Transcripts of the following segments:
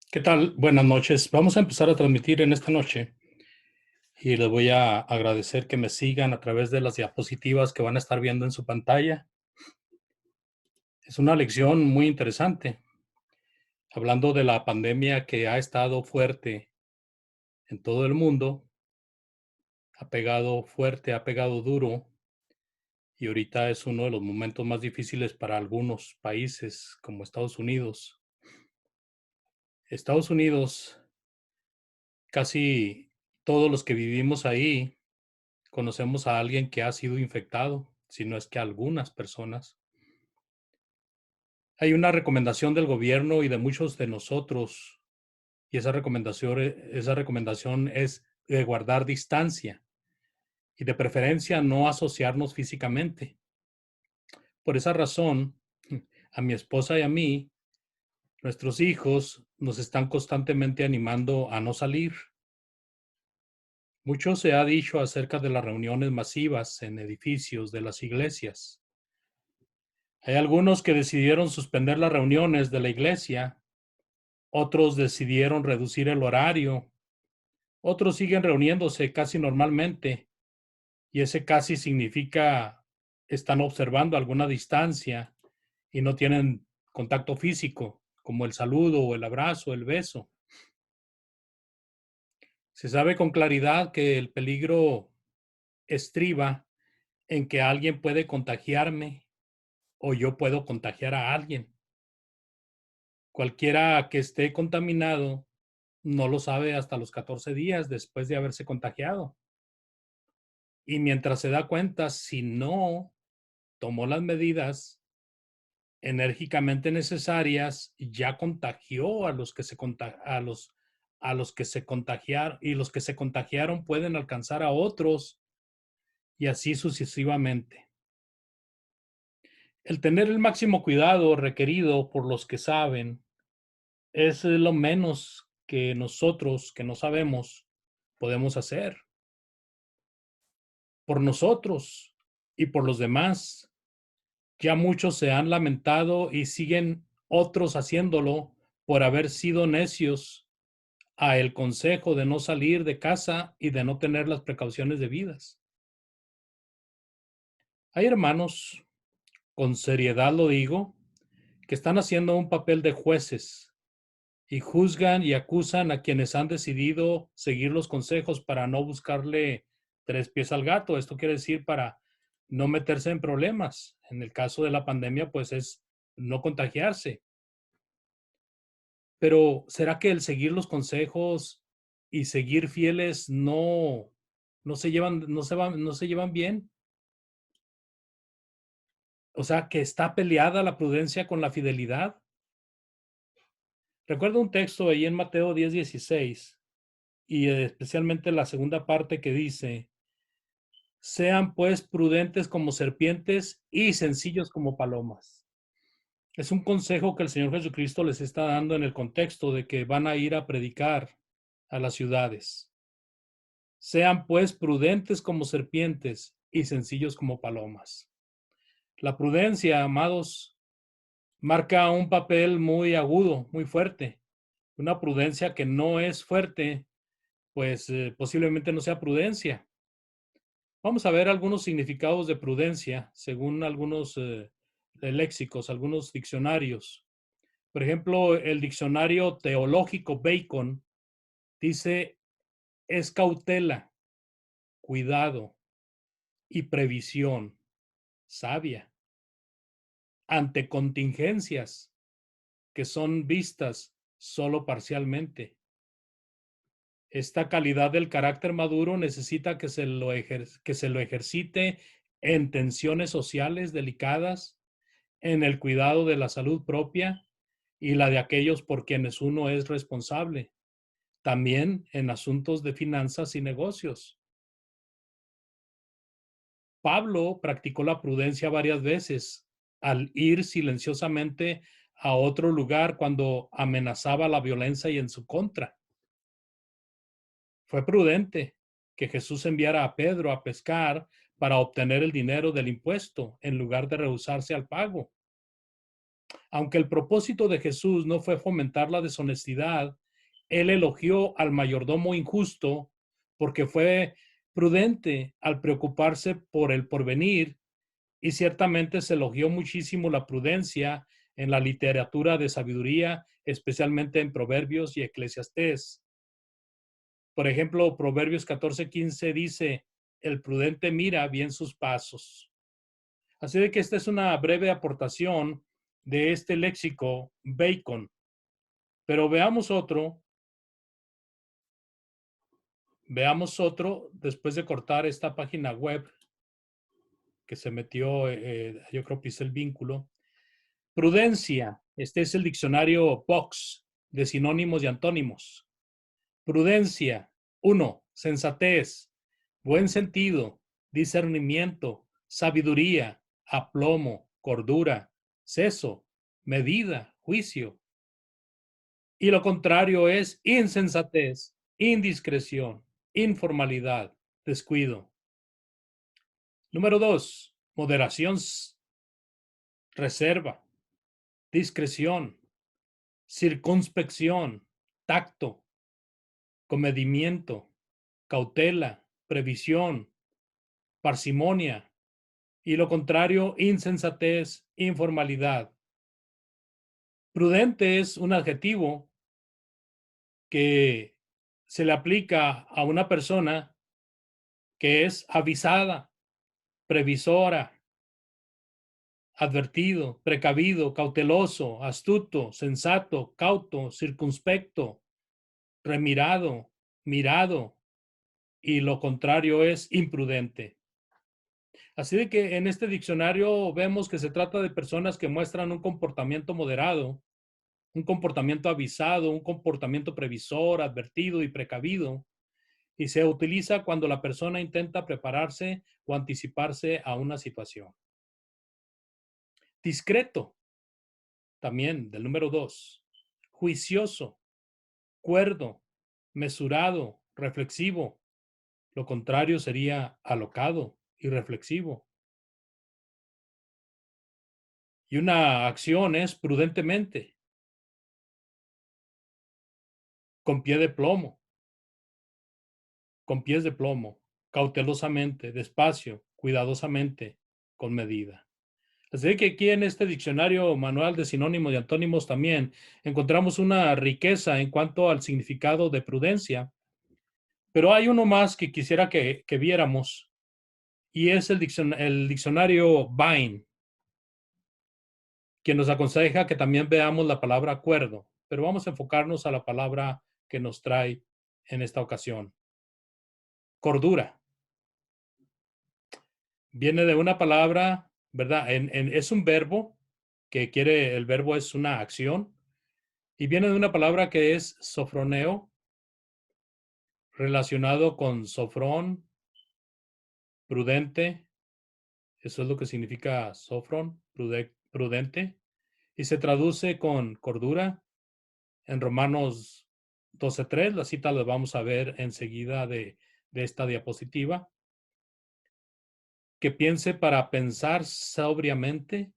¿Qué tal? Buenas noches. Vamos a empezar a transmitir en esta noche y les voy a agradecer que me sigan a través de las diapositivas que van a estar viendo en su pantalla. Es una lección muy interesante, hablando de la pandemia que ha estado fuerte en todo el mundo, ha pegado fuerte, ha pegado duro y ahorita es uno de los momentos más difíciles para algunos países como Estados Unidos. Estados Unidos, casi todos los que vivimos ahí conocemos a alguien que ha sido infectado, si no es que algunas personas. Hay una recomendación del gobierno y de muchos de nosotros, y esa recomendación es de guardar distancia y de preferencia no asociarnos físicamente. Por esa razón, a mi esposa y a mí, nuestros hijos nos están constantemente animando a no salir. Mucho se ha dicho acerca de las reuniones masivas en edificios de las iglesias. Hay algunos que decidieron suspender las reuniones de la iglesia, otros decidieron reducir el horario, otros siguen reuniéndose casi normalmente, y ese casi significa están observando alguna distancia y no tienen contacto físico, como el saludo o el abrazo, el beso. Se sabe con claridad que el peligro estriba en que alguien puede contagiarme o yo puedo contagiar a alguien. Cualquiera que esté contaminado no lo sabe hasta los 14 días después de haberse contagiado. Y mientras se da cuenta, si no tomó las medidas enérgicamente necesarias, ya contagió a los que se contagiaron, y los que se contagiaron pueden alcanzar a otros y así sucesivamente. El tener el máximo cuidado requerido por los que saben es lo menos que nosotros que no sabemos podemos hacer por nosotros y por los demás. Ya muchos se han lamentado y siguen otros haciéndolo por haber sido necios a el consejo de no salir de casa y de no tener las precauciones debidas. Hay hermanos, con seriedad lo digo, que están haciendo un papel de jueces y juzgan y acusan a quienes han decidido seguir los consejos para no buscarle tres pies al gato. Esto quiere decir para no meterse en problemas. En el caso de la pandemia, pues es no contagiarse. Pero ¿será que el seguir los consejos y seguir fieles no se llevan bien? O sea, que está peleada la prudencia con la fidelidad. Recuerdo un texto ahí en Mateo 10:16 y especialmente la segunda parte que dice: "Sean pues prudentes como serpientes y sencillos como palomas". Es un consejo que el Señor Jesucristo les está dando en el contexto de que van a ir a predicar a las ciudades. Sean pues prudentes como serpientes y sencillos como palomas. La prudencia, amados, marca un papel muy agudo, muy fuerte. Una prudencia que no es fuerte, pues posiblemente no sea prudencia. Vamos a ver algunos significados de prudencia según algunos léxicos, algunos diccionarios. Por ejemplo, el diccionario teológico Bacon dice es cautela, cuidado y previsión sabia ante contingencias que son vistas solo parcialmente. Esta calidad del carácter maduro necesita que se lo ejercite en tensiones sociales delicadas, en el cuidado de la salud propia y la de aquellos por quienes uno es responsable, también en asuntos de finanzas y negocios. Pablo practicó la prudencia varias veces al ir silenciosamente a otro lugar cuando amenazaba la violencia y en su contra. Fue prudente que Jesús enviara a Pedro a pescar para obtener el dinero del impuesto en lugar de rehusarse al pago. Aunque el propósito de Jesús no fue fomentar la deshonestidad, él elogió al mayordomo injusto porque fue prudente al preocuparse por el porvenir, y ciertamente se elogió muchísimo la prudencia en la literatura de sabiduría, especialmente en Proverbios y Eclesiastés. Por ejemplo, Proverbios 14:15 dice, el prudente mira bien sus pasos. Así de que esta es una breve aportación de este léxico Bacon. Pero veamos otro después de cortar esta página web que se metió, yo creo que hice el vínculo. Prudencia, este es el diccionario Box de sinónimos y antónimos. Prudencia, 1, sensatez, buen sentido, discernimiento, sabiduría, aplomo, cordura, seso, medida, juicio. Y lo contrario es insensatez, indiscreción, informalidad, descuido. Número 2, moderación, reserva, discreción, circunspección, tacto, comedimiento, cautela, previsión, parsimonia. Y lo contrario, insensatez, informalidad. Prudente es un adjetivo que se le aplica a una persona que es avisada, previsora, advertido, precavido, cauteloso, astuto, sensato, cauto, circunspecto, remirado, mirado, y lo contrario es imprudente. Así de que en este diccionario vemos que se trata de personas que muestran un comportamiento moderado, un comportamiento avisado, un comportamiento previsor, advertido y precavido, y se utiliza cuando la persona intenta prepararse o anticiparse a una situación. Discreto, también del número 2. Juicioso, cuerdo, mesurado, reflexivo. Lo contrario sería alocado, irreflexivo. Y una acción es prudentemente, con pie de plomo, con pies de plomo, cautelosamente, despacio, cuidadosamente, con medida. Así que aquí en este diccionario manual de sinónimos y antónimos también encontramos una riqueza en cuanto al significado de prudencia, pero hay uno más que quisiera que viéramos, y es el diccionario Vine, que nos aconseja que también veamos la palabra acuerdo, pero vamos a enfocarnos a la palabra que nos trae en esta ocasión. Cordura. Viene de una palabra, ¿verdad? Es un verbo el verbo es una acción, y viene de una palabra que es sofroneo, relacionado con sofrón, prudente. Eso es lo que significa sofrón, prudente, y se traduce con cordura. En Romanos 12:3, la cita la vamos a ver enseguida de esta diapositiva. Que piense para pensar sobriamente.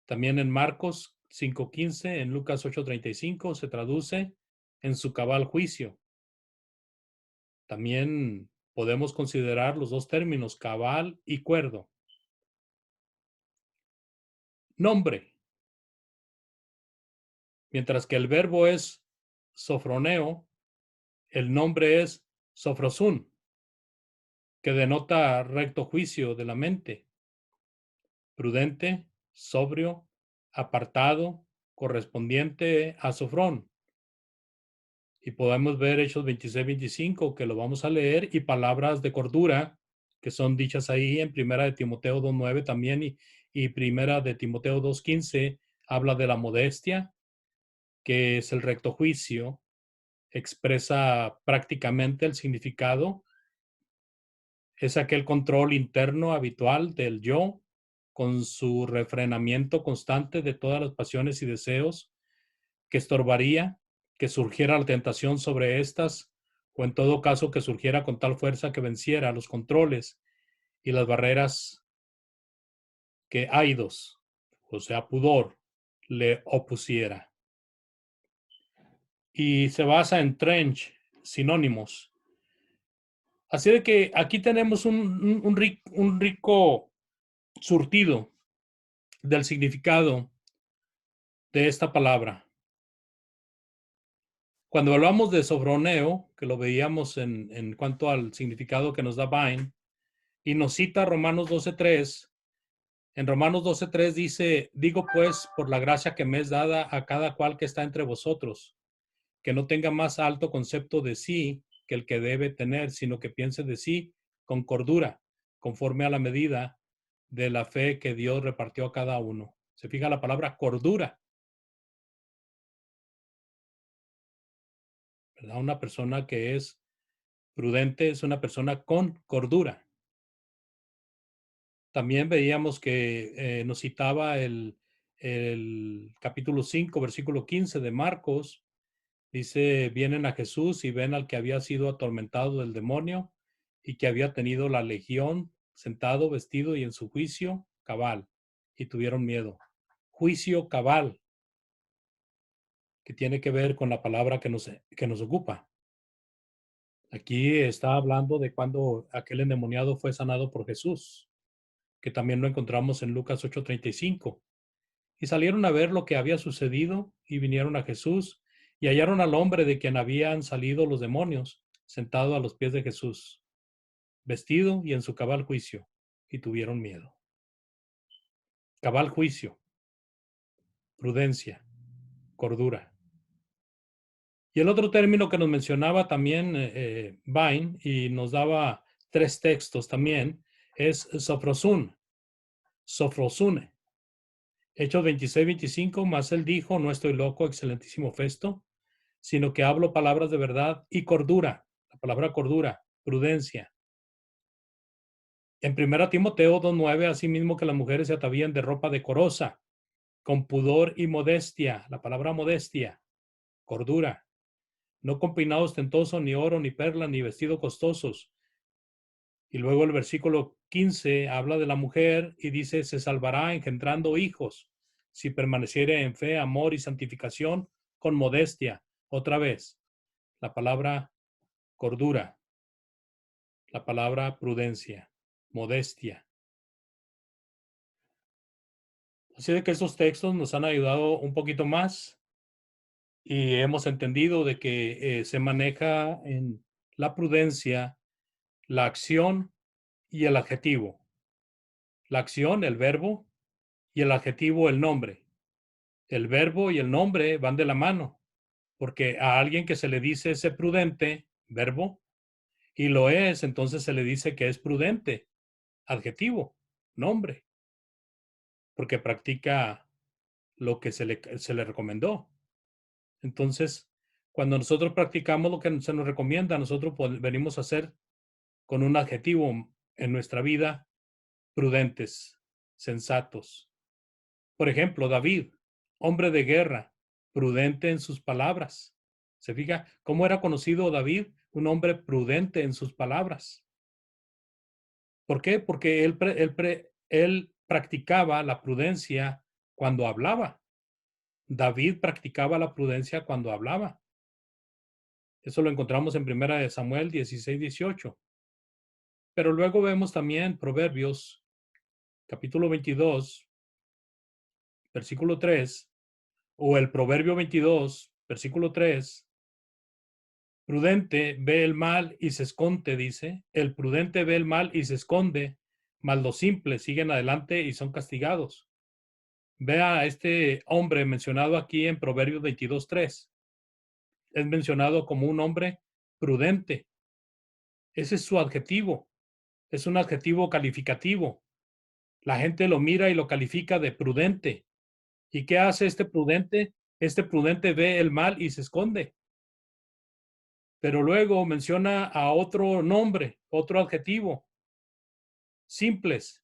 También en Marcos 5:15, en Lucas 8:35 se traduce en su cabal juicio. También podemos considerar los dos términos, cabal y cuerdo. Nombre. Mientras que el verbo es sofroneo, el nombre es sofrosun, que denota recto juicio de la mente. Prudente, sobrio, apartado, correspondiente a sofrón. Y podemos ver Hechos 26-25, que lo vamos a leer, y palabras de cordura, que son dichas ahí en Primera de Timoteo 2:9 también, y Primera de Timoteo 2:15, habla de la modestia, que es el recto juicio, expresa prácticamente el significado, es aquel control interno habitual del yo, con su refrenamiento constante de todas las pasiones y deseos, que estorbaría que surgiera la tentación sobre estas, o en todo caso que surgiera con tal fuerza que venciera los controles y las barreras que aidos, o sea, pudor, le opusiera. Y se basa en trench, sinónimos. Así de que aquí tenemos un rico surtido del significado de esta palabra. Cuando hablamos de sofroneo, que lo veíamos en cuanto al significado que nos da Vine, y nos cita Romanos 12:3, en Romanos 12:3 dice, digo pues, por la gracia que me es dada a cada cual que está entre vosotros, que no tenga más alto concepto de sí que el que debe tener, sino que piense de sí con cordura, conforme a la medida de la fe que Dios repartió a cada uno. Se fija la palabra cordura, ¿verdad? Una persona que es prudente es una persona con cordura. También veíamos que nos citaba el capítulo 5, versículo 15 de Marcos. Dice, vienen a Jesús y ven al que había sido atormentado del demonio y que había tenido la legión sentado, vestido y en su juicio cabal, y tuvieron miedo. Juicio cabal, que tiene que ver con la palabra que nos ocupa. Aquí está hablando de cuando aquel endemoniado fue sanado por Jesús, que también lo encontramos en Lucas 8:35. Y salieron a ver lo que había sucedido y vinieron a Jesús y hallaron al hombre de quien habían salido los demonios, sentado a los pies de Jesús, vestido y en su cabal juicio, y tuvieron miedo. Cabal juicio, prudencia, cordura. Y el otro término que nos mencionaba también Vine y nos daba 3 textos también es sofrosun, sofrosune. Hechos 26:25, más él dijo, no estoy loco, excelentísimo Festo, sino que hablo palabras de verdad y cordura. La palabra cordura, prudencia. En 1 Timoteo 2:9, asimismo que las mujeres se atavían de ropa decorosa, con pudor y modestia. La palabra modestia, cordura. No con peinado ostentoso, ni oro, ni perla, ni vestido costosos. Y luego el versículo 15 habla de la mujer y dice, se salvará engendrando hijos, si permaneciere en fe, amor y santificación, con modestia. Otra vez, la palabra cordura, la palabra prudencia, modestia. Así de que estos textos nos han ayudado un poquito más y hemos entendido de que se maneja en la prudencia, la acción y el adjetivo. La acción, el verbo, y el adjetivo, el nombre. El verbo y el nombre van de la mano, porque a alguien que se le dice ese prudente, verbo, y lo es, entonces se le dice que es prudente, adjetivo, nombre, porque practica lo que se le recomendó. Entonces, cuando nosotros practicamos lo que se nos recomienda, nosotros venimos a ser con un adjetivo en nuestra vida, prudentes, sensatos. Por ejemplo, David, hombre de guerra, prudente en sus palabras. ¿Se fija cómo era conocido David? Un hombre prudente en sus palabras. ¿Por qué? Porque él practicaba la prudencia cuando hablaba. David practicaba la prudencia cuando hablaba. Eso lo encontramos en 1 Samuel 16:18. Pero luego vemos también Proverbios, capítulo 22, versículo 3, o el Proverbio 22, versículo 3. Prudente ve el mal y se esconde, dice. El prudente ve el mal y se esconde, mas los simples siguen adelante y son castigados. Vea a este hombre mencionado aquí en Proverbios 22:3. Es mencionado como un hombre prudente. Ese es su adjetivo. Es un adjetivo calificativo. La gente lo mira y lo califica de prudente. ¿Y qué hace este prudente? Este prudente ve el mal y se esconde. Pero luego menciona a otro nombre, otro adjetivo. Simples.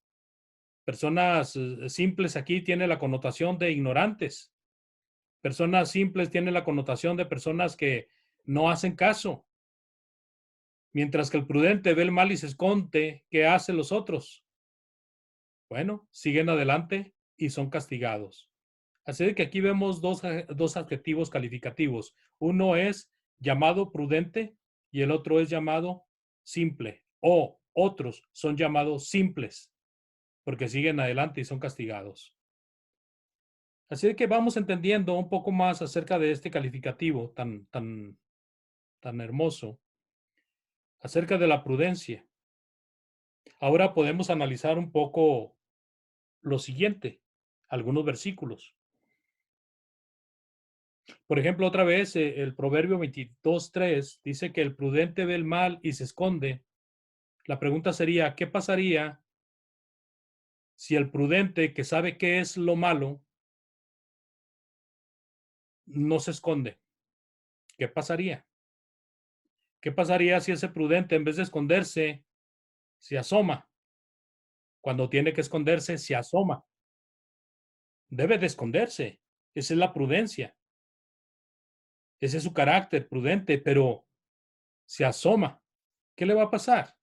Personas simples aquí tiene la connotación de ignorantes. Personas simples tiene la connotación de personas que no hacen caso. Mientras que el prudente ve el mal y se esconde, ¿qué hacen los otros? Bueno, siguen adelante y son castigados. Así de que aquí vemos dos adjetivos calificativos. Uno es llamado prudente y el otro es llamado simple. O otros son llamados simples porque siguen adelante y son castigados. Así de que vamos entendiendo un poco más acerca de este calificativo tan hermoso, acerca de la prudencia. Ahora podemos analizar un poco lo siguiente, algunos versículos. Por ejemplo, otra vez, el Proverbio 22:3 dice que el prudente ve el mal y se esconde. La pregunta sería, ¿qué pasaría si el prudente que sabe qué es lo malo no se esconde? ¿Qué pasaría? ¿Qué pasaría si ese prudente, en vez de esconderse, se asoma? Cuando tiene que esconderse, se asoma. Debe de esconderse. Esa es la prudencia. Ese es su carácter prudente, pero se asoma. ¿Qué le va a pasar?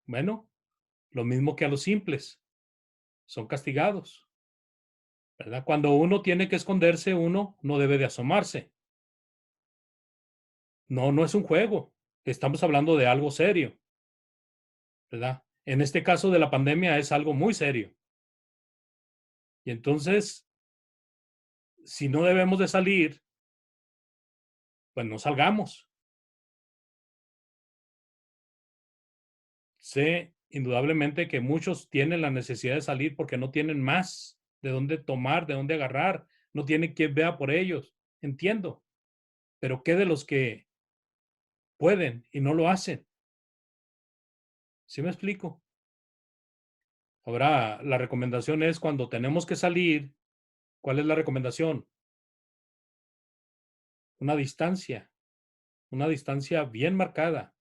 Bueno, lo mismo que a los simples. Son castigados, ¿verdad? Cuando uno tiene que esconderse, uno no debe de asomarse. No, no es un juego. Estamos hablando de algo serio, ¿verdad? En este caso de la pandemia es algo muy serio. Y entonces, si no debemos de salir, pues no salgamos. Sé indudablemente que muchos tienen la necesidad de salir porque no tienen más de dónde tomar, de dónde agarrar, no tienen quien vea por ellos. Entiendo, pero ¿qué de los que pueden y no lo hacen? ¿Sí me explico? Ahora, la recomendación es cuando tenemos que salir, ¿cuál es la recomendación? Una una distancia bien marcada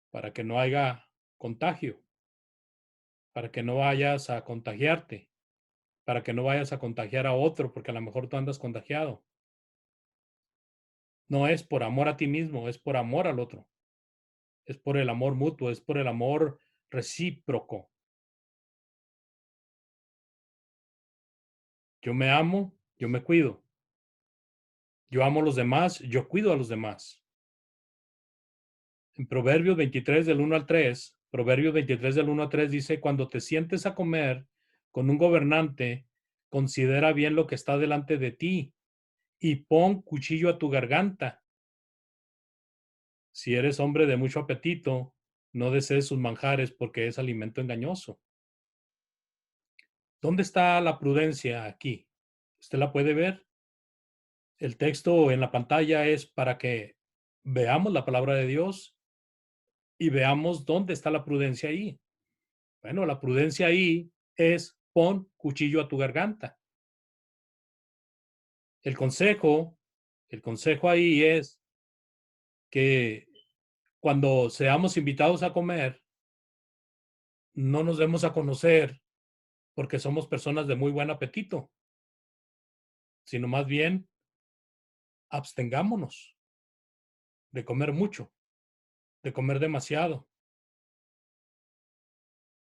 para que no haya contagio, para que no vayas a contagiarte, para que no vayas a contagiar a otro, porque a lo mejor tú andas contagiado. No es por amor a ti mismo, es por amor al otro, es por el amor mutuo, es por el amor recíproco. Yo me amo, yo me cuido. Yo amo a los demás, yo cuido a los demás. En Proverbios 23 del 1 al 3, Proverbios 23 del 1 al 3 dice, cuando te sientes a comer con un gobernante, considera bien lo que está delante de ti y pon cuchillo a tu garganta. Si eres hombre de mucho apetito, no desees sus manjares porque es alimento engañoso. ¿Dónde está la prudencia aquí? ¿Usted la puede ver? El texto en la pantalla es para que veamos la palabra de Dios y veamos dónde está la prudencia ahí. Bueno, la prudencia ahí es pon cuchillo a tu garganta. El consejo, el consejo ahí es que cuando seamos invitados a comer, no nos demos a conocer porque somos personas de muy buen apetito, sino más bien abstengámonos de comer mucho, de comer demasiado.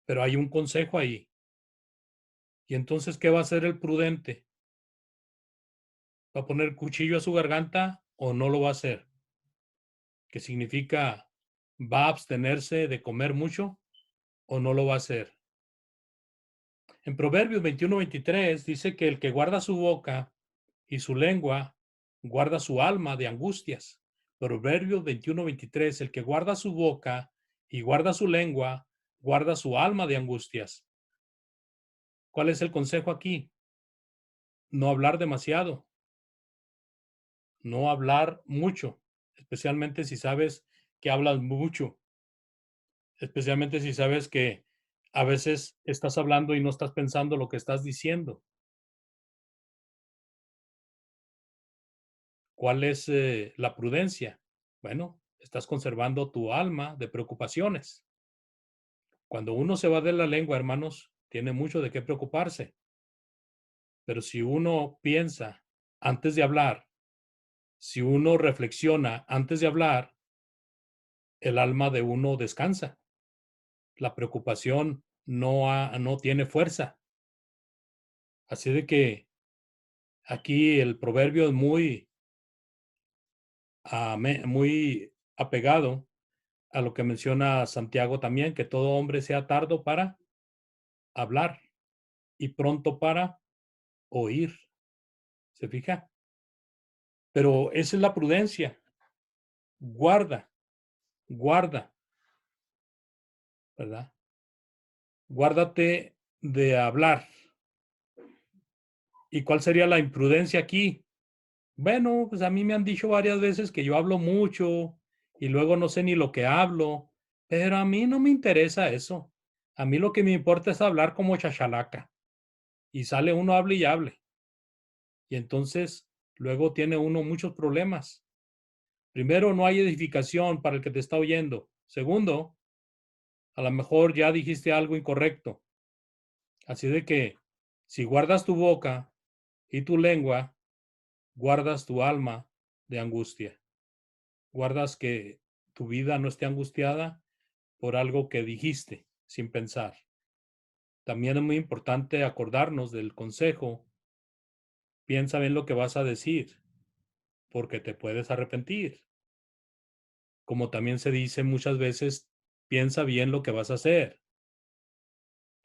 Pero hay un consejo ahí. Y entonces, ¿qué va a hacer el prudente? ¿Va a poner cuchillo a su garganta o no lo va a hacer? ¿Qué significa va a abstenerse de comer mucho o no lo va a hacer? En Proverbios 21:23 dice que el que guarda su boca y su lengua guarda su alma de angustias. Proverbios 21:23, el que guarda su boca y guarda su lengua guarda su alma de angustias. ¿Cuál es el consejo aquí? No hablar demasiado, no hablar mucho, especialmente si sabes que hablas mucho, especialmente si sabes que a veces estás hablando y no estás pensando lo que estás diciendo. ¿Cuál es la prudencia? Bueno, estás conservando tu alma de preocupaciones. Cuando uno se va de la lengua, hermanos, tiene mucho de qué preocuparse. Pero si uno piensa antes de hablar, si uno reflexiona antes de hablar, el alma de uno descansa. La preocupación no tiene fuerza. Así de que Aquí el proverbio es muy apegado a lo que menciona Santiago también, que todo hombre sea tardo para hablar y pronto para oír. ¿Se fija? Pero esa es la prudencia. Guarda, guarda, ¿verdad? Guárdate de hablar. ¿Y cuál sería la imprudencia aquí? Bueno, pues a mí me han dicho varias veces que yo hablo mucho y luego no sé ni lo que hablo, pero a mí no me interesa eso. A mí lo que me importa es hablar como chachalaca. Y sale uno, hable y hable. Y entonces luego tiene uno muchos problemas. Primero, no hay edificación para el que te está oyendo. Segundo, a lo mejor ya dijiste algo incorrecto. Así de que si guardas tu boca y tu lengua, guardas tu alma de angustia. Guardas que tu vida no esté angustiada por algo que dijiste sin pensar. También es muy importante acordarnos del consejo. Piensa bien lo que vas a decir, porque te puedes arrepentir. Como también se dice muchas veces, piensa bien lo que vas a hacer,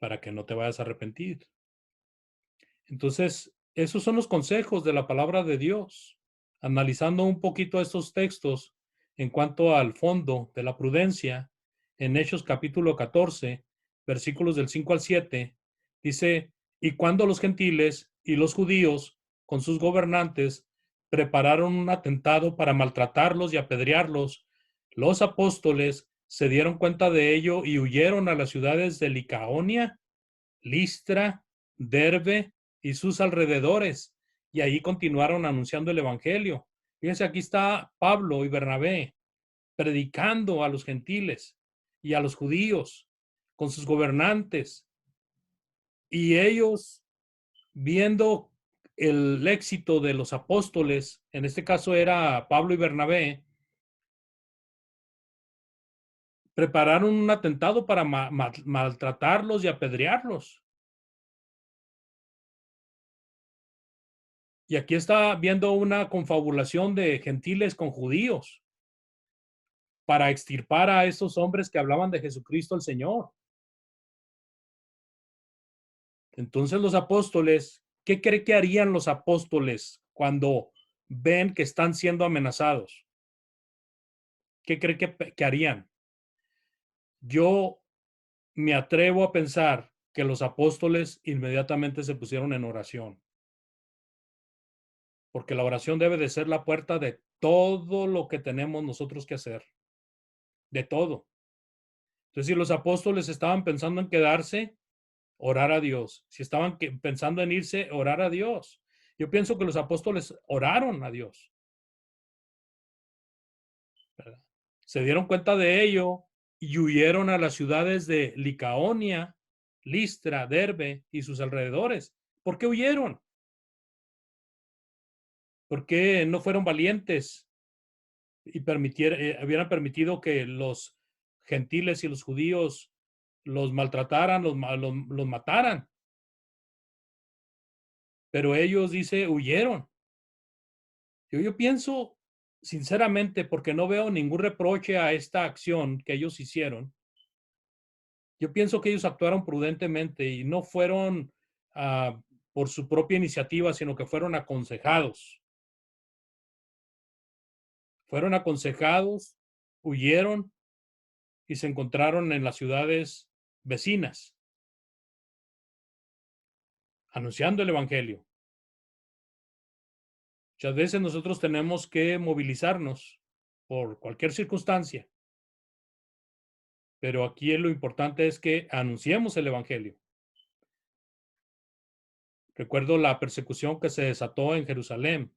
para que no te vayas a arrepentir. Entonces, esos son los consejos de la palabra de Dios. Analizando un poquito estos textos en cuanto al fondo de la prudencia, en Hechos capítulo 14, versículos del 5 al 7, dice, y cuando los gentiles y los judíos, con sus gobernantes, prepararon un atentado para maltratarlos y apedrearlos, los apóstoles se dieron cuenta de ello y huyeron a las ciudades de Licaonia, Listra, Derbe y sus alrededores, y ahí continuaron anunciando el evangelio. Fíjense, aquí está Pablo y Bernabé predicando a los gentiles y a los judíos con sus gobernantes, y ellos viendo el éxito de los apóstoles, en este caso era Pablo y Bernabé, prepararon un atentado para maltratarlos y apedrearlos. Y aquí está viendo una confabulación de gentiles con judíos para extirpar a esos hombres que hablaban de Jesucristo el Señor. Entonces los apóstoles, ¿qué cree que harían los apóstoles cuando ven que están siendo amenazados? ¿Qué cree que harían? Yo me atrevo a pensar que los apóstoles inmediatamente se pusieron en oración, porque la oración debe de ser la puerta de todo lo que tenemos nosotros que hacer, de todo. Entonces, si los apóstoles estaban pensando en quedarse, orar a Dios. Si estaban pensando en irse, orar a Dios. Yo pienso que los apóstoles oraron a Dios, ¿verdad? Se dieron cuenta de ello y huyeron a las ciudades de Licaonia, Listra, Derbe y sus alrededores. ¿Por qué huyeron? ¿Por qué no fueron valientes y hubieran permitido que los gentiles y los judíos los maltrataran, los mataran? Pero ellos, dice, huyeron. Yo pienso, sinceramente, porque no veo ningún reproche a esta acción que ellos hicieron, yo pienso que ellos actuaron prudentemente y no fueron por su propia iniciativa, sino que fueron aconsejados. Fueron aconsejados, huyeron y se encontraron en las ciudades vecinas, anunciando el Evangelio. Muchas veces nosotros tenemos que movilizarnos por cualquier circunstancia, pero aquí lo importante es que anunciemos el Evangelio. Recuerdo la persecución que se desató en Jerusalén,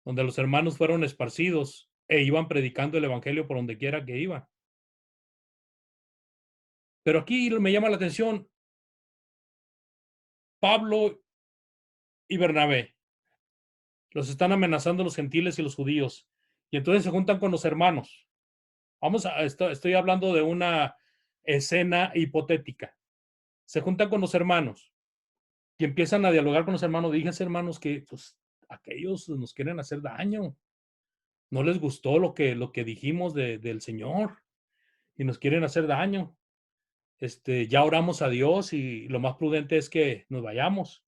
donde los hermanos fueron esparcidos e iban predicando el Evangelio por donde quiera que iban. Pero aquí me llama la atención Pablo y Bernabé. Los están amenazando los gentiles y los judíos. Y entonces se juntan con los hermanos. Estoy hablando de una escena hipotética. Se juntan con los hermanos y empiezan a dialogar con los hermanos. Díganse, hermanos, que pues aquellos nos quieren hacer daño. No les gustó lo que dijimos del Señor y nos quieren hacer daño. Ya oramos a Dios y lo más prudente es que nos vayamos.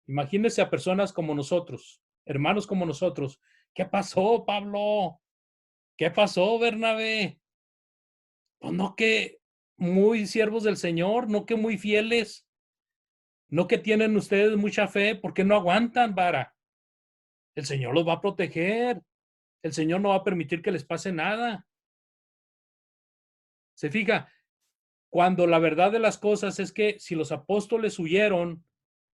Imagínense a personas como nosotros, hermanos como nosotros. ¿Qué pasó, Pablo? ¿Qué pasó, Bernabé? Pues no que muy siervos del Señor, no que muy fieles, no que tienen ustedes mucha fe, ¿por qué no aguantan, vara? El Señor los va a proteger, el Señor no va a permitir que les pase nada. Se fija, cuando la verdad de las cosas es que si los apóstoles huyeron,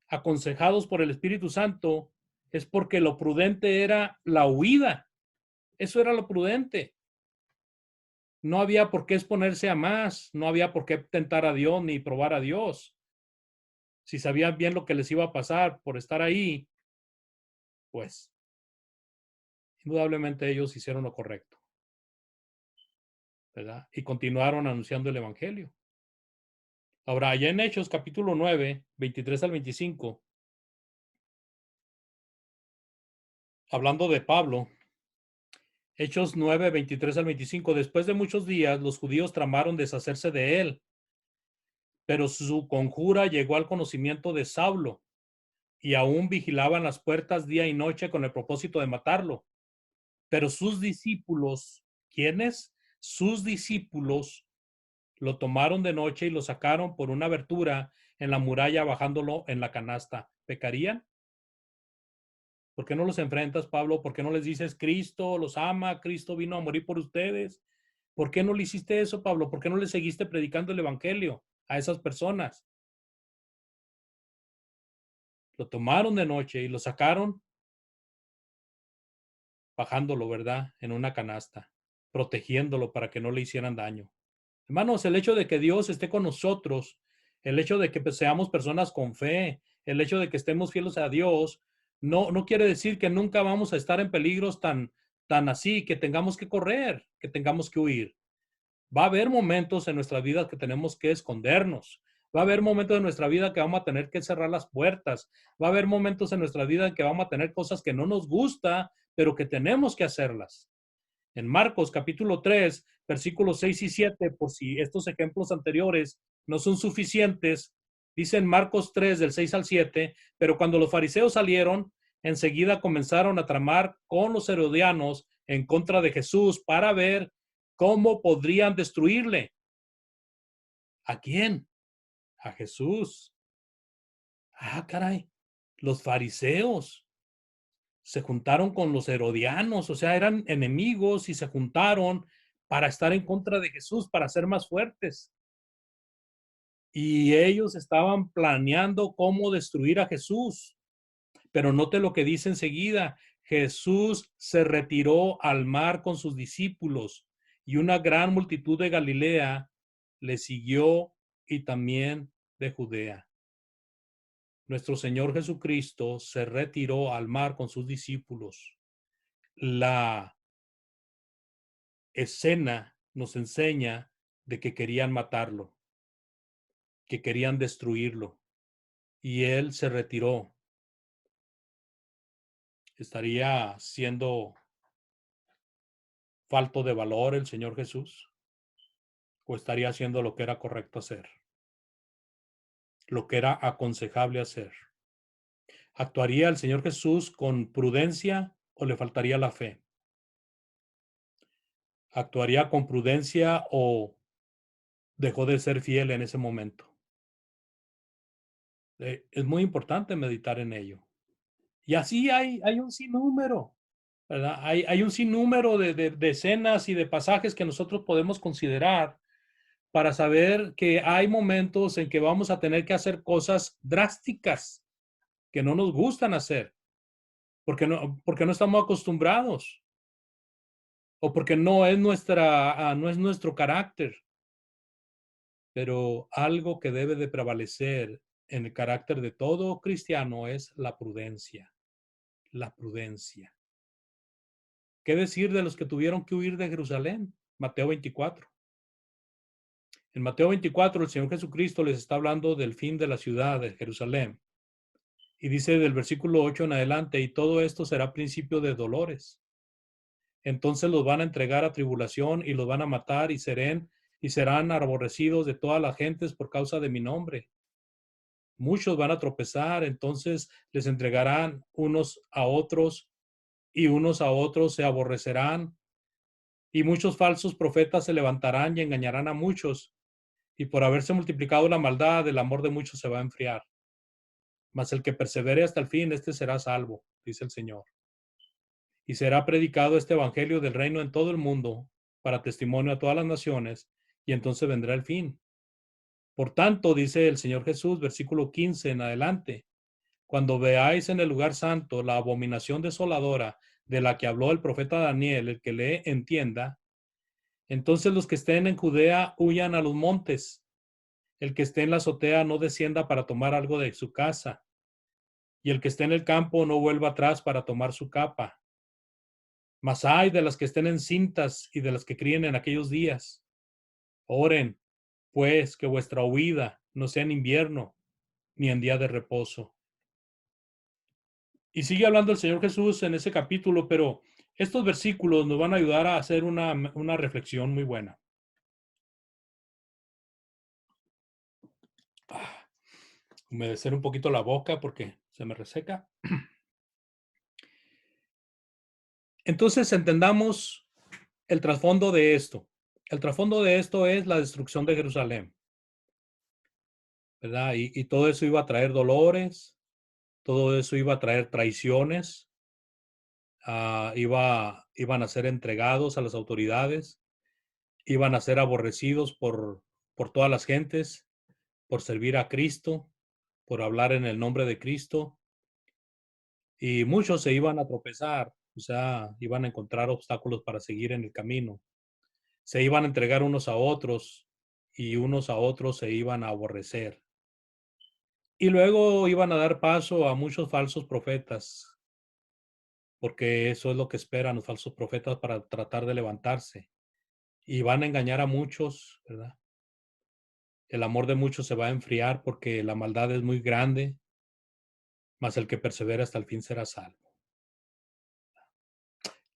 aconsejados por el Espíritu Santo, es porque lo prudente era la huida. Eso era lo prudente. No había por qué exponerse a más, no había por qué tentar a Dios ni probar a Dios. Si sabían bien lo que les iba a pasar por estar ahí, pues indudablemente ellos hicieron lo correcto, ¿verdad? Y continuaron anunciando el Evangelio. Ahora, allá en Hechos capítulo 9, 23 al 25, hablando de Pablo, Hechos 9, 23 al 25, después de muchos días, los judíos tramaron deshacerse de él, pero su conjura llegó al conocimiento de Saulo, y aún vigilaban las puertas día y noche con el propósito de matarlo. Pero sus discípulos, ¿quiénes? Sus discípulos lo tomaron de noche y lo sacaron por una abertura en la muralla bajándolo en la canasta. ¿Pecarían? ¿Por qué no los enfrentas, Pablo? ¿Por qué no les dices, Cristo los ama, Cristo vino a morir por ustedes? ¿Por qué no le hiciste eso, Pablo? ¿Por qué no le seguiste predicando el Evangelio a esas personas? Lo tomaron de noche y lo sacaron bajándolo, ¿verdad? En una canasta, protegiéndolo para que no le hicieran daño. Hermanos, el hecho de que Dios esté con nosotros, el hecho de que pues, seamos personas con fe, el hecho de que estemos fieles a Dios, no quiere decir que nunca vamos a estar en peligros tan así, que tengamos que correr, que tengamos que huir. Va a haber momentos en nuestra vida que tenemos que escondernos. Va a haber momentos en nuestra vida que vamos a tener que cerrar las puertas. Va a haber momentos en nuestra vida en que vamos a tener cosas que no nos gusta, pero que tenemos que hacerlas. En Marcos capítulo 3, versículos 6 y 7, por si estos ejemplos anteriores no son suficientes, dice en Marcos 3 del 6 al 7, pero cuando los fariseos salieron, enseguida comenzaron a tramar con los herodianos en contra de Jesús para ver cómo podrían destruirle. ¿A quién? A Jesús. Ah, caray, los fariseos se juntaron con los herodianos, o sea, eran enemigos y se juntaron para estar en contra de Jesús, para ser más fuertes. Y ellos estaban planeando cómo destruir a Jesús. Pero note lo que dice enseguida. Jesús se retiró al mar con sus discípulos y una gran multitud de Galilea le siguió y también de Judea. Nuestro Señor Jesucristo se retiró al mar con sus discípulos. La escena nos enseña de que querían matarlo, que querían destruirlo, y él se retiró. ¿Estaría siendo falto de valor el Señor Jesús? ¿O estaría haciendo lo que era correcto hacer? Lo que era aconsejable hacer. ¿Actuaría el Señor Jesús con prudencia o le faltaría la fe? ¿Actuaría con prudencia o dejó de ser fiel en ese momento? Es muy importante meditar en ello. Y así hay un sinnúmero, ¿verdad? Hay un sinnúmero de escenas y de pasajes que nosotros podemos considerar para saber que hay momentos en que vamos a tener que hacer cosas drásticas que no nos gustan hacer, porque no estamos acostumbrados o porque no es nuestro carácter. Pero algo que debe de prevalecer en el carácter de todo cristiano es la prudencia, la prudencia. ¿Qué decir de los que tuvieron que huir de Jerusalén? Mateo 24. En Mateo 24, el Señor Jesucristo les está hablando del fin de la ciudad de Jerusalén. Y dice del versículo 8 en adelante, y todo esto será principio de dolores. Entonces los van a entregar a tribulación y los van a matar y serán aborrecidos de todas las gentes por causa de mi nombre. Muchos van a tropezar, entonces les entregarán unos a otros y unos a otros se aborrecerán. Y muchos falsos profetas se levantarán y engañarán a muchos. Y por haberse multiplicado la maldad, el amor de muchos se va a enfriar. Mas el que persevere hasta el fin, este será salvo, dice el Señor. Y será predicado este evangelio del reino en todo el mundo para testimonio a todas las naciones, y entonces vendrá el fin. Por tanto, dice el Señor Jesús, versículo 15 en adelante, cuando veáis en el lugar santo la abominación desoladora de la que habló el profeta Daniel, el que le entienda, entonces los que estén en Judea huyan a los montes. El que esté en la azotea no descienda para tomar algo de su casa, y el que esté en el campo no vuelva atrás para tomar su capa. Mas ay de las que estén encintas y de las que críen en aquellos días. Oren, pues, que vuestra huida no sea en invierno ni en día de reposo. Y sigue hablando el Señor Jesús en ese capítulo, pero estos versículos nos van a ayudar a hacer una reflexión muy buena. Humedecer un poquito la boca porque se me reseca. Entonces entendamos el trasfondo de esto. El trasfondo de esto es la destrucción de Jerusalén, ¿verdad? Y todo eso iba a traer dolores, todo eso iba a traer traiciones, iban a ser entregados a las autoridades, iban a ser aborrecidos por todas las gentes, por servir a Cristo, por hablar en el nombre de Cristo, y muchos se iban a tropezar, o sea, iban a encontrar obstáculos para seguir en el camino. Se iban a entregar unos a otros y unos a otros se iban a aborrecer. Y luego iban a dar paso a muchos falsos profetas, porque eso es lo que esperan los falsos profetas para tratar de levantarse. Y van a engañar a muchos, ¿verdad? El amor de muchos se va a enfriar porque la maldad es muy grande, mas el que persevera hasta el fin será salvo.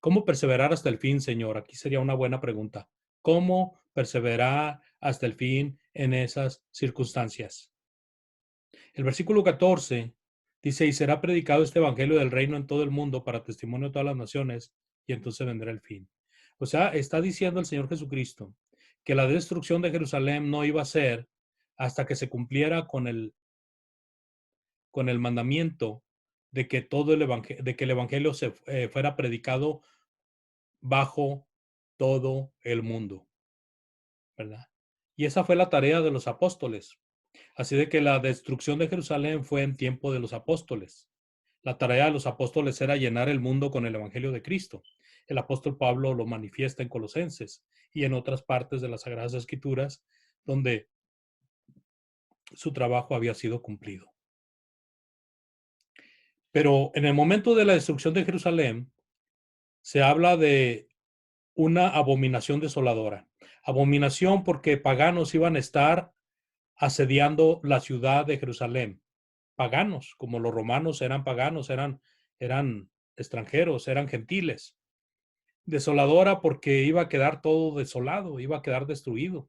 ¿Cómo perseverar hasta el fin, Señor? Aquí sería una buena pregunta. ¿Cómo perseverar hasta el fin en esas circunstancias? El versículo 14 dice, y será predicado este evangelio del reino en todo el mundo para testimonio de todas las naciones, y entonces vendrá el fin. O sea, está diciendo el Señor Jesucristo que la destrucción de Jerusalén no iba a ser hasta que se cumpliera con el mandamiento de que todo de que el evangelio fuera predicado bajo todo el mundo, ¿verdad? Y esa fue la tarea de los apóstoles. Así de que la destrucción de Jerusalén fue en tiempo de los apóstoles. La tarea de los apóstoles era llenar el mundo con el evangelio de Cristo. El apóstol Pablo lo manifiesta en Colosenses y en otras partes de las Sagradas Escrituras donde su trabajo había sido cumplido. Pero en el momento de la destrucción de Jerusalén se habla de una abominación desoladora. Abominación porque paganos iban a estar asediando la ciudad de Jerusalén. Paganos, como los romanos eran paganos, eran extranjeros, eran gentiles. Desoladora porque iba a quedar todo desolado, iba a quedar destruido.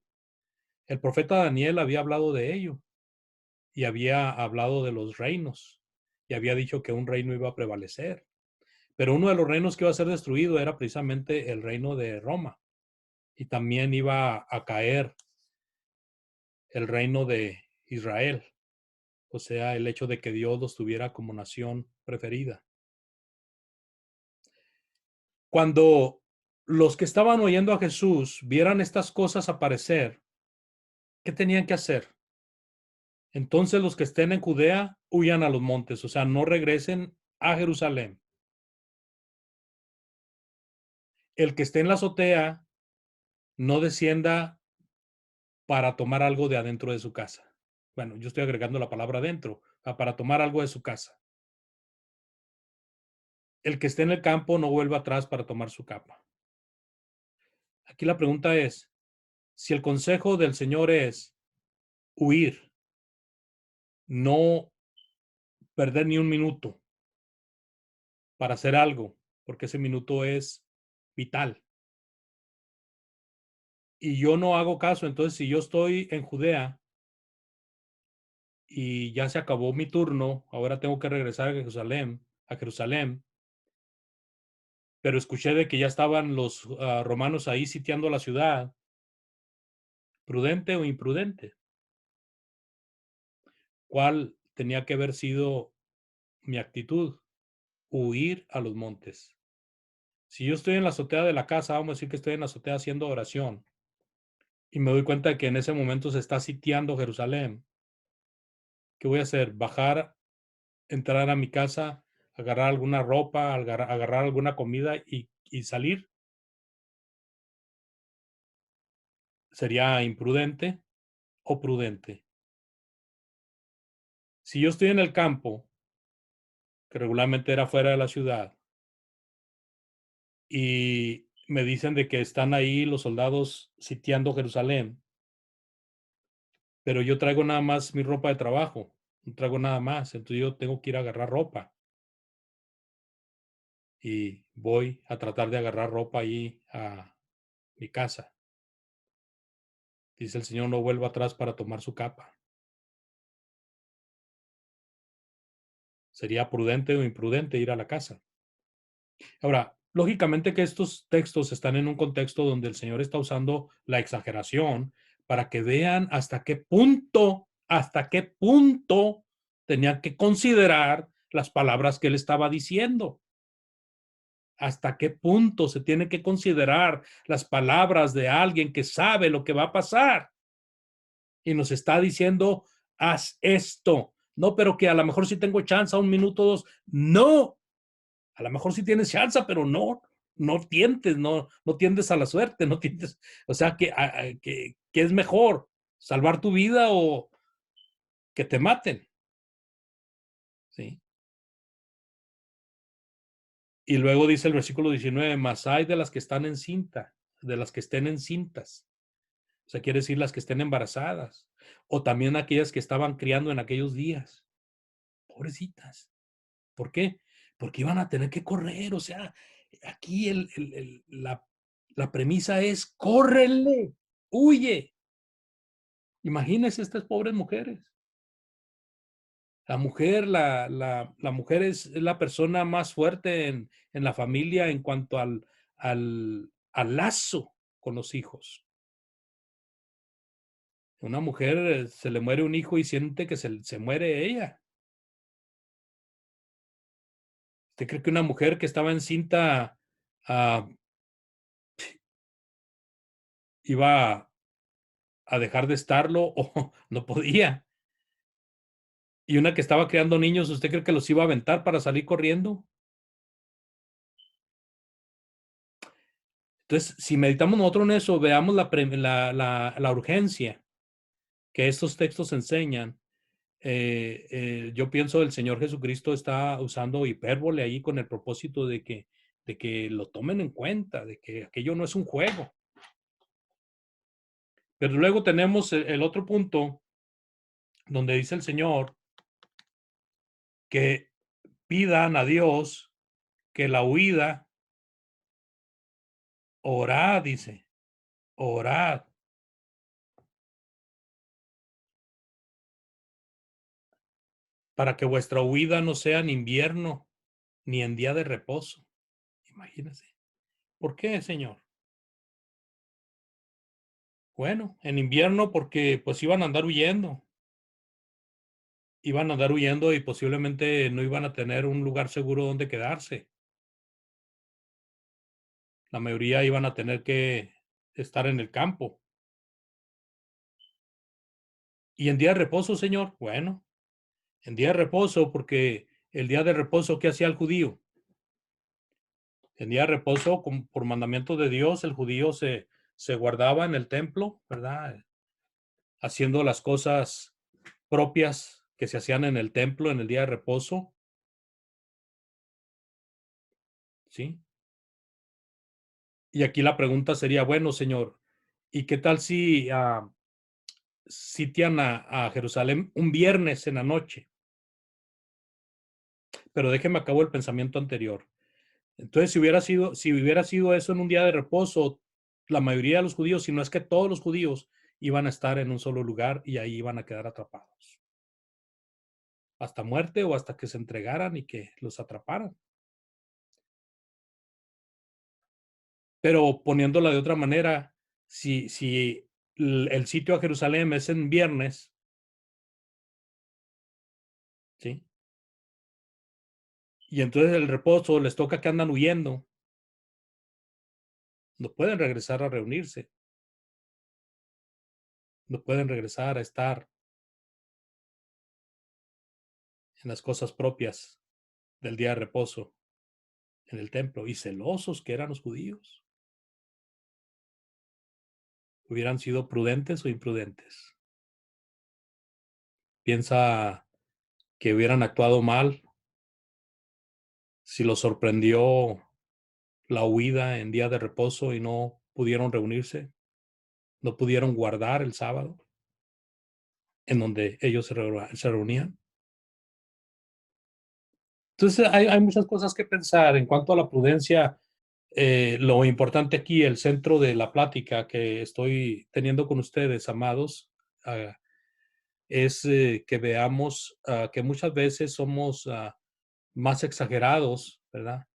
El profeta Daniel había hablado de ello y había hablado de los reinos y había dicho que un reino iba a prevalecer. Pero uno de los reinos que iba a ser destruido era precisamente el reino de Roma y también iba a caer el reino de Israel, o sea, el hecho de que Dios los tuviera como nación preferida. Cuando los que estaban oyendo a Jesús vieran estas cosas aparecer, ¿qué tenían que hacer? Entonces los que estén en Judea huyan a los montes, o sea, no regresen a Jerusalén. El que esté en la azotea no descienda para tomar algo de adentro de su casa. Bueno, yo estoy agregando la palabra adentro, para tomar algo de su casa. El que esté en el campo no vuelva atrás para tomar su capa. Aquí la pregunta es, si el consejo del Señor es huir, no perder ni un minuto para hacer algo, porque ese minuto es vital. Y yo no hago caso, entonces si yo estoy en Judea y ya se acabó mi turno, ahora tengo que regresar a Jerusalén, pero escuché de que ya estaban los romanos ahí sitiando la ciudad, prudente o imprudente. ¿Cuál tenía que haber sido mi actitud? Huir a los montes. Si yo estoy en la azotea de la casa, vamos a decir que estoy en la azotea haciendo oración y me doy cuenta de que en ese momento se está sitiando Jerusalén, ¿qué voy a hacer? Bajar, entrar a mi casa, agarrar alguna ropa, agarrar alguna comida y salir. ¿Sería imprudente o prudente? Si yo estoy en el campo, que regularmente era fuera de la ciudad, y me dicen de que están ahí los soldados sitiando Jerusalén, pero yo traigo nada más mi ropa de trabajo, no traigo nada más, entonces yo tengo que ir a agarrar ropa y voy a tratar de agarrar ropa ahí a mi casa. Dice el Señor, no vuelva atrás para tomar su capa. Sería prudente o imprudente ir a la casa. Ahora, lógicamente que estos textos están en un contexto donde el Señor está usando la exageración para que vean hasta qué punto tenían que considerar las palabras que él estaba diciendo. Hasta qué punto se tiene que considerar las palabras de alguien que sabe lo que va a pasar y nos está diciendo, haz esto. No, pero que a lo mejor si tengo chance, un minuto, dos. No, a lo mejor sí tienes chance, pero no tientes, no tiendes a la suerte, no tiendes, o sea, que es mejor salvar tu vida o que te maten, ¿sí? Y luego dice el versículo 19, mas hay de las que están en cinta, de las que estén encintas, o sea, quiere decir las que estén embarazadas, o también aquellas que estaban criando en aquellos días, pobrecitas. ¿Por qué? Porque iban a tener que correr, o sea, aquí la premisa es, córrele, huye. Imagínense estas pobres mujeres. La mujer es la persona más fuerte en la familia en cuanto al lazo con los hijos. Una mujer se le muere un hijo y siente que se muere ella. ¿Usted cree que una mujer que estaba encinta ah, iba a dejar de estarlo o no podía? Y una que estaba creando niños, ¿usted cree que los iba a aventar para salir corriendo? Entonces, si meditamos nosotros en eso, veamos la urgencia que estos textos enseñan. Yo pienso el Señor Jesucristo está usando hipérbole ahí con el propósito de que lo tomen en cuenta, de que aquello no es un juego. Pero luego tenemos el otro punto donde dice el Señor que pidan a Dios que la huida, orad, dice, orad, para que vuestra huida no sea en invierno ni en día de reposo. Imagínense. ¿Por qué, Señor? Bueno, en invierno porque pues iban a andar huyendo y posiblemente no iban a tener un lugar seguro donde quedarse. La mayoría iban a tener que estar en el campo. Y en día de reposo, Señor, bueno, en día de reposo, porque el día de reposo, ¿qué hacía el judío? En día de reposo, por mandamiento de Dios, el judío se guardaba en el templo, ¿verdad? Haciendo las cosas propias que se hacían en el templo en el día de reposo, ¿sí? Y aquí la pregunta sería, bueno, Señor, ¿y qué tal si sitian a Jerusalén un viernes en la noche? pero déjeme acabo el pensamiento anterior. Entonces, si hubiera sido eso en un día de reposo, la mayoría de los judíos, si no es que todos los judíos, iban a estar en un solo lugar y ahí iban a quedar atrapados. Hasta muerte o hasta que se entregaran y que los atraparan. Pero poniéndola de otra manera, si el sitio a Jerusalén es en viernes, ¿sí? Y entonces el reposo les toca que andan huyendo, no pueden regresar a reunirse, no pueden regresar a estar en las cosas propias del día de reposo en el templo. Y celosos que eran los judíos, hubieran sido prudentes o imprudentes. Piensa que hubieran actuado mal si los sorprendió la huida en día de reposo y no pudieron reunirse, no pudieron guardar el sábado en donde ellos se reunían. Entonces hay muchas cosas que pensar en cuanto a la prudencia. Lo importante aquí, el centro de la plática que estoy teniendo con ustedes, amados, es que veamos que muchas veces somos más exagerados, ¿verdad?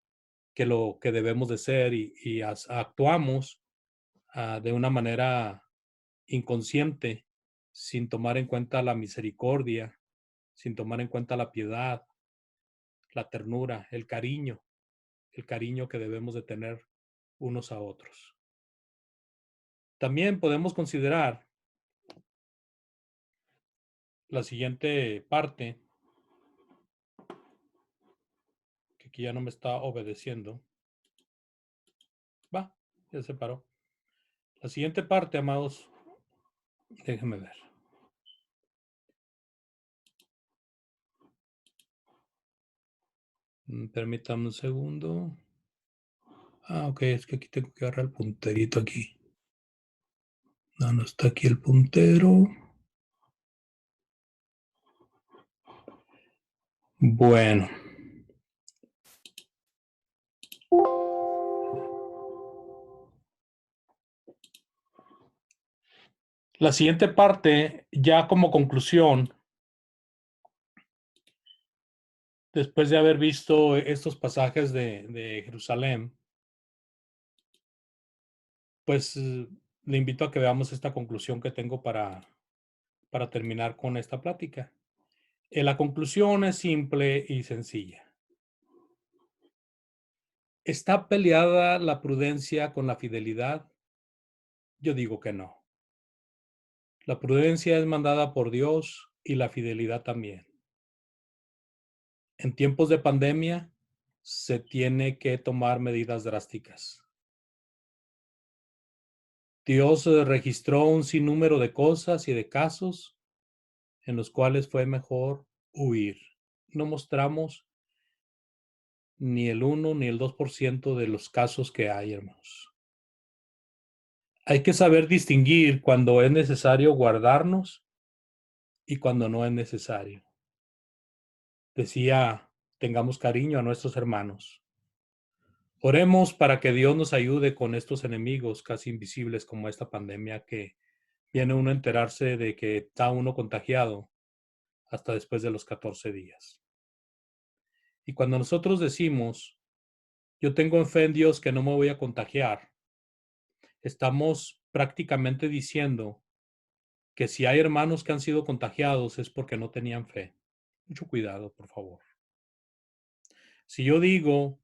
Que lo que debemos de ser y actuamos de una manera inconsciente, sin tomar en cuenta la misericordia, sin tomar en cuenta la piedad, la ternura, el cariño que debemos de tener unos a otros. También podemos considerar la siguiente parte, que aquí ya no me está obedeciendo. Va, ya se paró. La siguiente parte, amados, déjenme ver. Permítanme un segundo. Ok, es que aquí tengo que agarrar el punterito aquí. No, no está aquí el puntero. Bueno. La siguiente parte, ya como conclusión, después de haber visto estos pasajes de Jerusalén, pues le invito a que veamos esta conclusión que tengo para terminar con esta plática. La conclusión es simple y sencilla. ¿Está peleada la prudencia con la fidelidad? Yo digo que no. La prudencia es mandada por Dios y la fidelidad también. En tiempos de pandemia se tiene que tomar medidas drásticas. Dios registró un sinnúmero de cosas y de casos en los cuales fue mejor huir. No mostramos ni el 1 ni el 2% de los casos que hay, hermanos. Hay que saber distinguir cuando es necesario guardarnos y cuando no es necesario. Decía, tengamos cariño a nuestros hermanos. Oremos para que Dios nos ayude con estos enemigos casi invisibles como esta pandemia que viene uno a enterarse de que está uno contagiado hasta después de los 14 días. Y cuando nosotros decimos, yo tengo fe en Dios que no me voy a contagiar, estamos prácticamente diciendo que si hay hermanos que han sido contagiados es porque no tenían fe. Mucho cuidado, por favor. Si yo digo,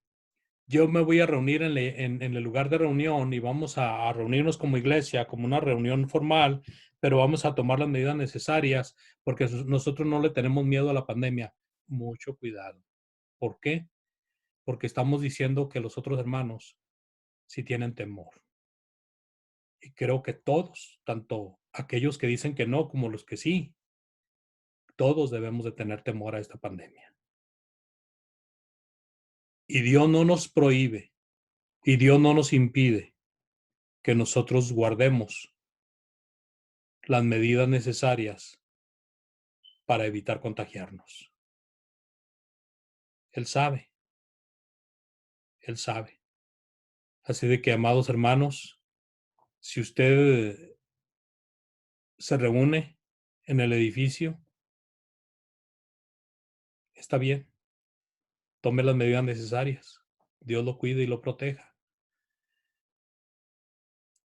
yo me voy a reunir en el lugar de reunión y vamos a reunirnos como iglesia, como una reunión formal, pero vamos a tomar las medidas necesarias porque nosotros no le tenemos miedo a la pandemia. Mucho cuidado. ¿Por qué? Porque estamos diciendo que los otros hermanos sí tienen temor. Y creo que todos, tanto aquellos que dicen que no como los que sí, todos debemos de tener temor a esta pandemia. Y Dios no nos prohíbe y Dios no nos impide que nosotros guardemos las medidas necesarias para evitar contagiarnos. Él sabe, Él sabe. Así de que, amados hermanos, si usted se reúne en el edificio, está bien, tome las medidas necesarias. Dios lo cuide y lo proteja.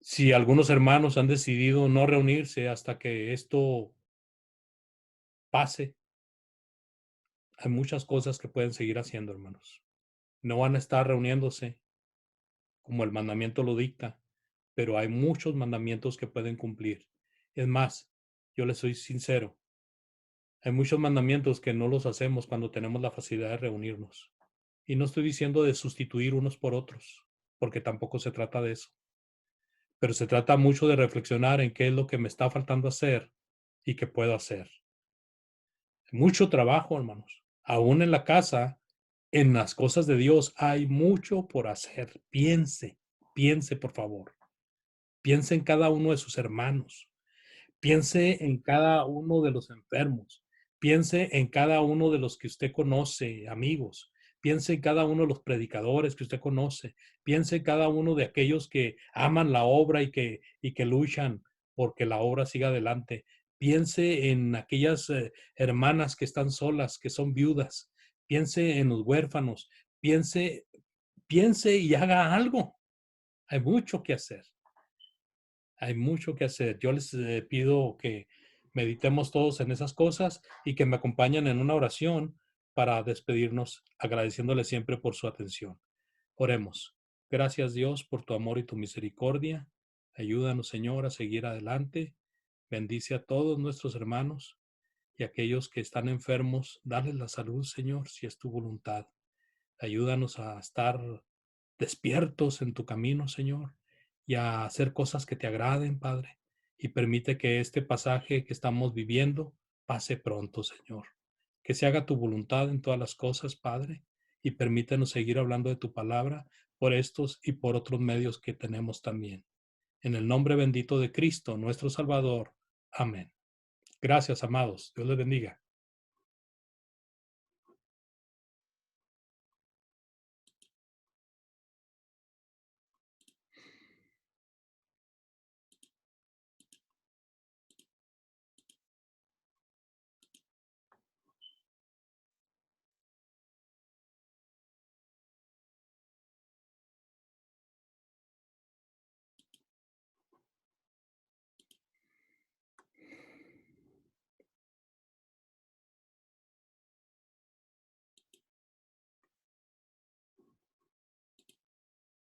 Si algunos hermanos han decidido no reunirse hasta que esto pase, hay muchas cosas que pueden seguir haciendo, hermanos. No van a estar reuniéndose como el mandamiento lo dicta, pero hay muchos mandamientos que pueden cumplir. Es más, yo les soy sincero, hay muchos mandamientos que no los hacemos cuando tenemos la facilidad de reunirnos. Y no estoy diciendo de sustituir unos por otros, porque tampoco se trata de eso. Pero se trata mucho de reflexionar en qué es lo que me está faltando hacer y qué puedo hacer. Mucho trabajo, hermanos. Aún en la casa, en las cosas de Dios, hay mucho por hacer. Piense, por favor. Piense en cada uno de sus hermanos. Piense en cada uno de los enfermos. Piense en cada uno de los que usted conoce, amigos. Piense en cada uno de los predicadores que usted conoce. Piense en cada uno de aquellos que aman la obra y que luchan porque la obra siga adelante. Piense en aquellas hermanas que están solas, que son viudas. Piense en los huérfanos. Piense, piense y haga algo. Hay mucho que hacer. Hay mucho que hacer. Yo les pido que meditemos todos en esas cosas y que me acompañen en una oración para despedirnos, agradeciéndole siempre por su atención. Oremos. Gracias, Dios, por tu amor y tu misericordia. Ayúdanos, Señor, a seguir adelante. Bendice a todos nuestros hermanos y aquellos que están enfermos. Dales la salud, Señor, si es tu voluntad. Ayúdanos a estar despiertos en tu camino, Señor, y a hacer cosas que te agraden, Padre. Y permite que este pasaje que estamos viviendo pase pronto, Señor. Que se haga tu voluntad en todas las cosas, Padre, y permítenos seguir hablando de tu palabra por estos y por otros medios que tenemos también. En el nombre bendito de Cristo, nuestro Salvador. Amén. Gracias, amados. Dios les bendiga.